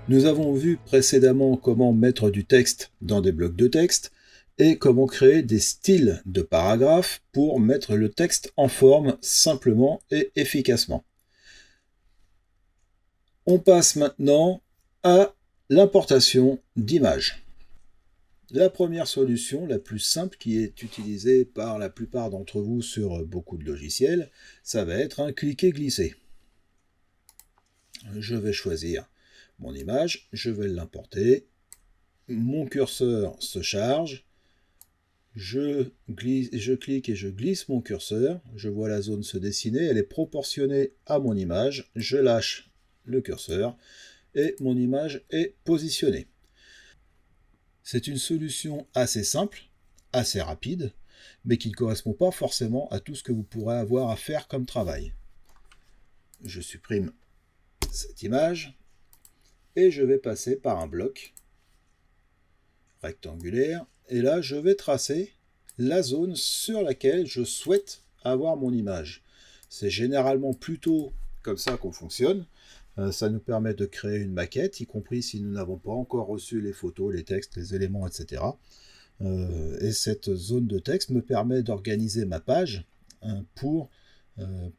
Nous avons vu précédemment comment mettre du texte dans des blocs de texte et comment créer des styles de paragraphes pour mettre le texte en forme simplement et efficacement. On passe maintenant à l'importation d'images. La première solution, la plus simple, qui est utilisée par la plupart d'entre vous sur beaucoup de logiciels, ça va être un cliquer-glisser. Je vais choisir mon image, je vais l'importer, mon curseur se charge, je clique et je glisse mon curseur, je vois la zone se dessiner, elle est proportionnée à mon image, je lâche le curseur et mon image est positionnée. C'est une solution assez simple, assez rapide, mais qui ne correspond pas forcément à tout ce que vous pourrez avoir à faire comme travail. Je supprime cette image et je vais passer par un bloc rectangulaire et là je vais tracer la zone sur laquelle je souhaite avoir mon image. C'est généralement plutôt comme ça qu'on fonctionne. Ça nous permet de créer une maquette, y compris si nous n'avons pas encore reçu les photos, les textes, les éléments, etc. Et cette zone de texte me permet d'organiser ma page pour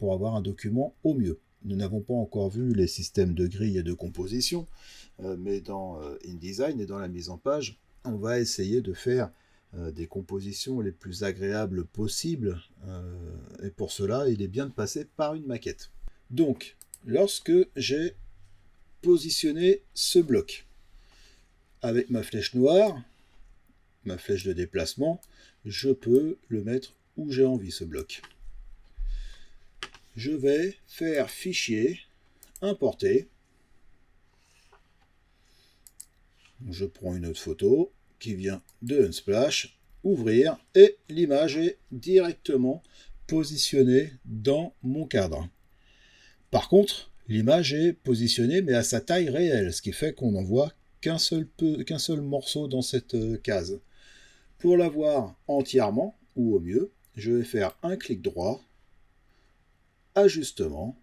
avoir un document au mieux. Nous n'avons pas encore vu les systèmes de grille et de composition, mais dans InDesign et dans la mise en page, on va essayer de faire des compositions les plus agréables possibles, et pour cela, il est bien de passer par une maquette. Donc, lorsque j'ai positionné ce bloc, avec ma flèche noire, ma flèche de déplacement, je peux le mettre où j'ai envie, ce bloc. Je vais faire fichier, importer. Je prends une autre photo qui vient de Unsplash, ouvrir, et l'image est directement positionnée dans mon cadre. Par contre, l'image est positionnée mais à sa taille réelle, ce qui fait qu'on n'en voit qu'un seul morceau dans cette case. Pour la voir entièrement, ou au mieux, je vais faire un clic droit, ajustement,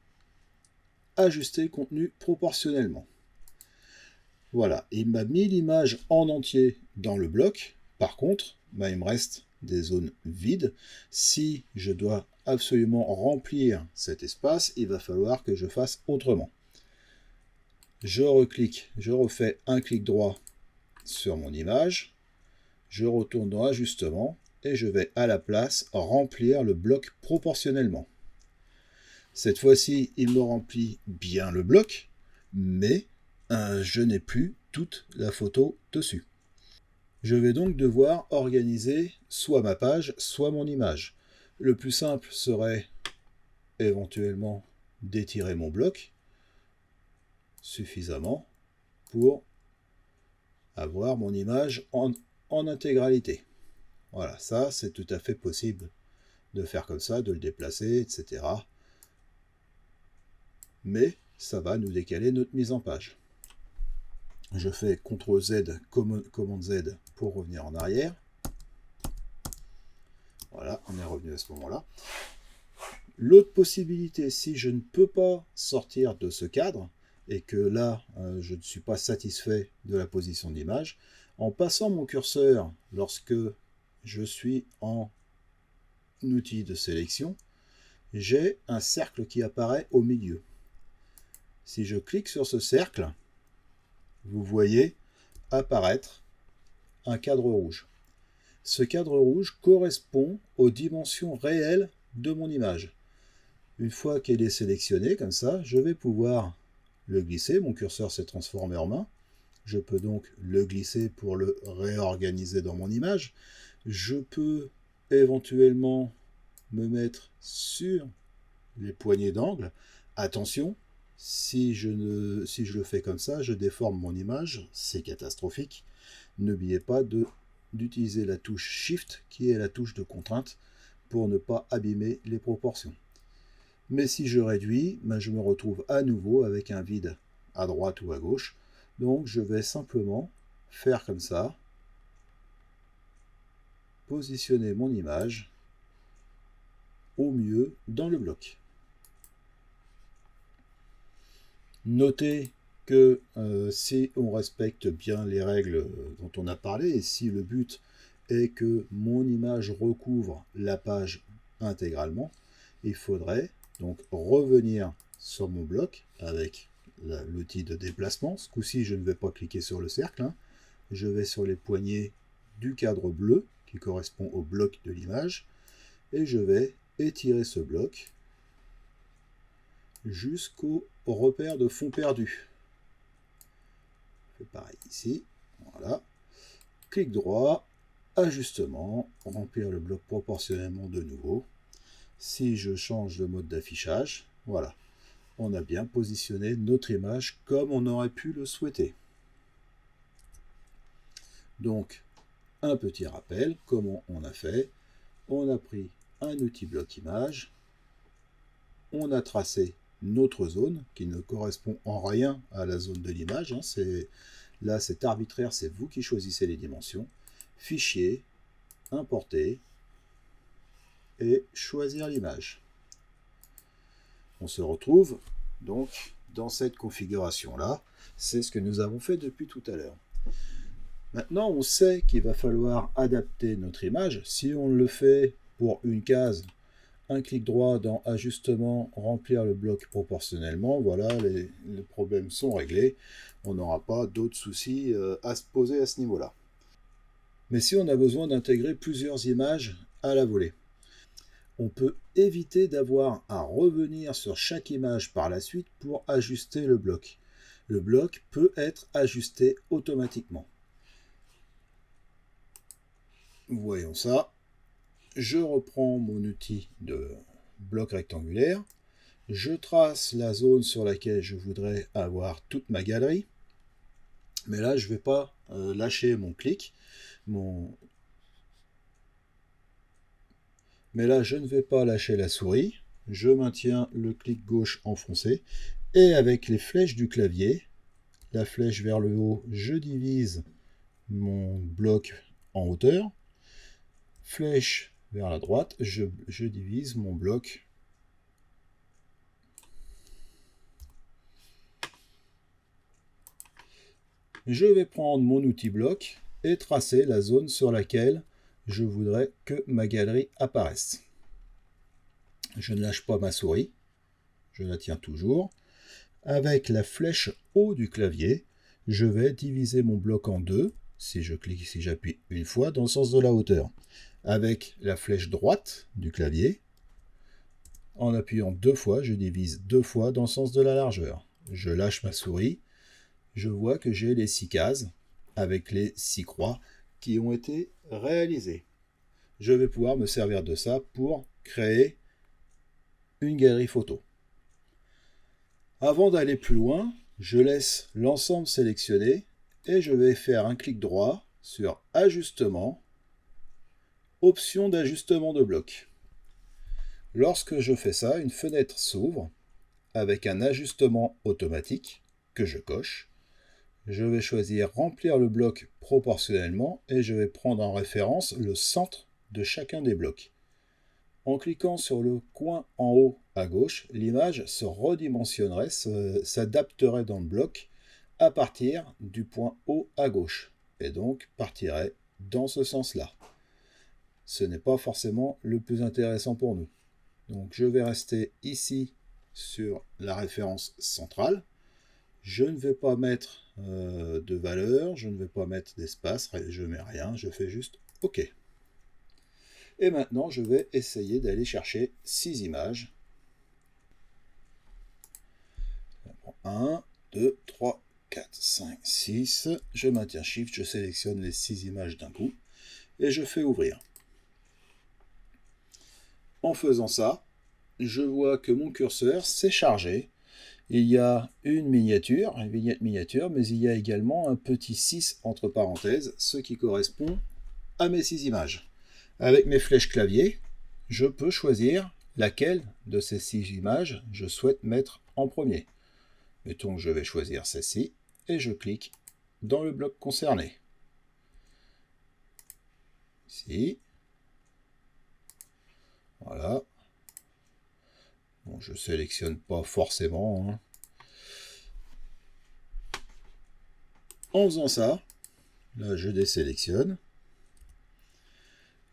ajuster le contenu proportionnellement. Voilà, il m'a mis l'image en entier dans le bloc. Par contre, il me reste des zones vides. Si je dois absolument remplir cet espace, il va falloir que je fasse autrement. Je reclique, je refais un clic droit sur mon image, je retourne dans Ajustement et je vais à la place remplir le bloc proportionnellement. Cette fois-ci, il me remplit bien le bloc, mais je n'ai plus toute la photo dessus. Je vais donc devoir organiser soit ma page, soit mon image. Le plus simple serait éventuellement d'étirer mon bloc suffisamment pour avoir mon image en intégralité. Voilà, ça c'est tout à fait possible de faire comme ça, de le déplacer, etc. Mais ça va nous décaler notre mise en page. Je fais CTRL Z, commande Z pour revenir en arrière. Voilà, on est revenu à ce moment-là. L'autre possibilité, si je ne peux pas sortir de ce cadre, et que là, je ne suis pas satisfait de la position d'image, en passant mon curseur lorsque je suis en outil de sélection, j'ai un cercle qui apparaît au milieu. Si je clique sur ce cercle, vous voyez apparaître un cadre rouge. Ce cadre rouge correspond aux dimensions réelles de mon image. Une fois qu'elle est sélectionnée comme ça, je vais pouvoir le glisser. Mon curseur s'est transformé en main. Je peux donc le glisser pour le réorganiser dans mon image. Je peux éventuellement me mettre sur les poignées d'angle. Attention, si je le fais comme ça, je déforme mon image, c'est catastrophique. N'oubliez pas d'utiliser la touche Shift, qui est la touche de contrainte, pour ne pas abîmer les proportions. Mais si je réduis, je me retrouve à nouveau avec un vide à droite ou à gauche. Donc je vais simplement faire comme ça, positionner mon image au mieux dans le bloc. Notez que si on respecte bien les règles dont on a parlé, et si le but est que mon image recouvre la page intégralement, il faudrait donc revenir sur mon bloc avec l'outil de déplacement. Ce coup-ci, je ne vais pas cliquer sur le cercle, je vais sur les poignées du cadre bleu qui correspond au bloc de l'image, et je vais étirer ce bloc jusqu'au repère de fond perdu. Je fais pareil ici, voilà. Clic droit, ajustement, remplir le bloc proportionnellement de nouveau. Si je change de mode d'affichage, voilà, on a bien positionné notre image comme on aurait pu le souhaiter. Donc, un petit rappel, comment on a fait. On a pris un outil bloc image, on a tracé notre zone, qui ne correspond en rien à la zone de l'image. Là, c'est arbitraire, c'est vous qui choisissez les dimensions. Fichier, importer, et choisir l'image. On se retrouve donc dans cette configuration-là. C'est ce que nous avons fait depuis tout à l'heure. Maintenant, on sait qu'il va falloir adapter notre image. Si on le fait pour une case, un clic droit dans Ajustement, remplir le bloc proportionnellement, voilà, les problèmes sont réglés. On n'aura pas d'autres soucis à se poser à ce niveau-là. Mais si on a besoin d'intégrer plusieurs images à la volée, on peut éviter d'avoir à revenir sur chaque image par la suite pour ajuster le bloc. Le bloc peut être ajusté automatiquement. Voyons ça. Je reprends mon outil de bloc rectangulaire. Je trace la zone sur laquelle je voudrais avoir toute ma galerie. Mais là, je ne vais pas lâcher mon clic. Mais là, je ne vais pas lâcher la souris. Je maintiens le clic gauche enfoncé. Et avec les flèches du clavier, la flèche vers le haut, je divise mon bloc en hauteur. Flèche vers la droite, je divise mon bloc. Je vais prendre mon outil bloc et tracer la zone sur laquelle je voudrais que ma galerie apparaisse. Je ne lâche pas ma souris, je la tiens toujours. Avec la flèche haut du clavier, je vais diviser mon bloc en deux, si j'appuie une fois, dans le sens de la hauteur. Avec la flèche droite du clavier, en appuyant deux fois, je divise deux fois dans le sens de la largeur. Je lâche ma souris, je vois que j'ai les 6 cases avec les 6 croix qui ont été réalisées. Je vais pouvoir me servir de ça pour créer une galerie photo. Avant d'aller plus loin, je laisse l'ensemble sélectionné et je vais faire un clic droit sur Ajustement, Option d'ajustement de bloc. Lorsque je fais ça, une fenêtre s'ouvre avec un ajustement automatique que je coche. Je vais choisir Remplir le bloc proportionnellement et je vais prendre en référence le centre de chacun des blocs. En cliquant sur le coin en haut à gauche, l'image se redimensionnerait, s'adapterait dans le bloc à partir du point haut à gauche et donc partirait dans ce sens-là. Ce n'est pas forcément le plus intéressant pour nous. Donc je vais rester ici sur la référence centrale. Je ne vais pas mettre de valeur, je ne vais pas mettre d'espace, je ne mets rien, je fais juste OK. Et maintenant, je vais essayer d'aller chercher 6 images. 1, 2, 3, 4, 5, 6. Je maintiens Shift, je sélectionne les 6 images d'un coup et je fais ouvrir. En faisant ça, je vois que mon curseur s'est chargé. Il y a une miniature, une vignette miniature, mais il y a également un petit 6 entre parenthèses, ce qui correspond à mes 6 images. Avec mes flèches clavier, je peux choisir laquelle de ces 6 images je souhaite mettre en premier. Mettons que je vais choisir celle-ci et je clique dans le bloc concerné. Ici. Voilà. Bon, je sélectionne pas forcément, hein. En faisant ça, là je désélectionne.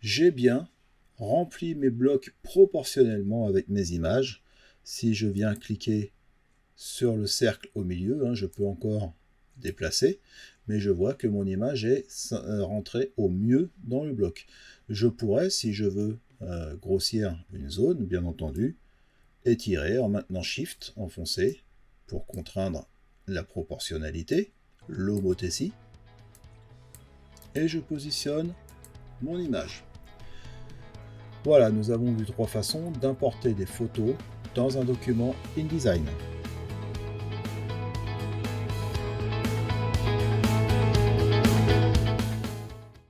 J'ai bien rempli mes blocs proportionnellement avec mes images. Si je viens cliquer sur le cercle au milieu, hein, je peux encore déplacer, mais je vois que mon image est rentrée au mieux dans le bloc. Je pourrais, si je veux grossir une zone, bien entendu, étirer en maintenant Shift enfoncé pour contraindre la proportionnalité, l'homothétie, et je positionne mon image. Voilà, nous avons vu 3 façons d'importer des photos dans un document InDesign.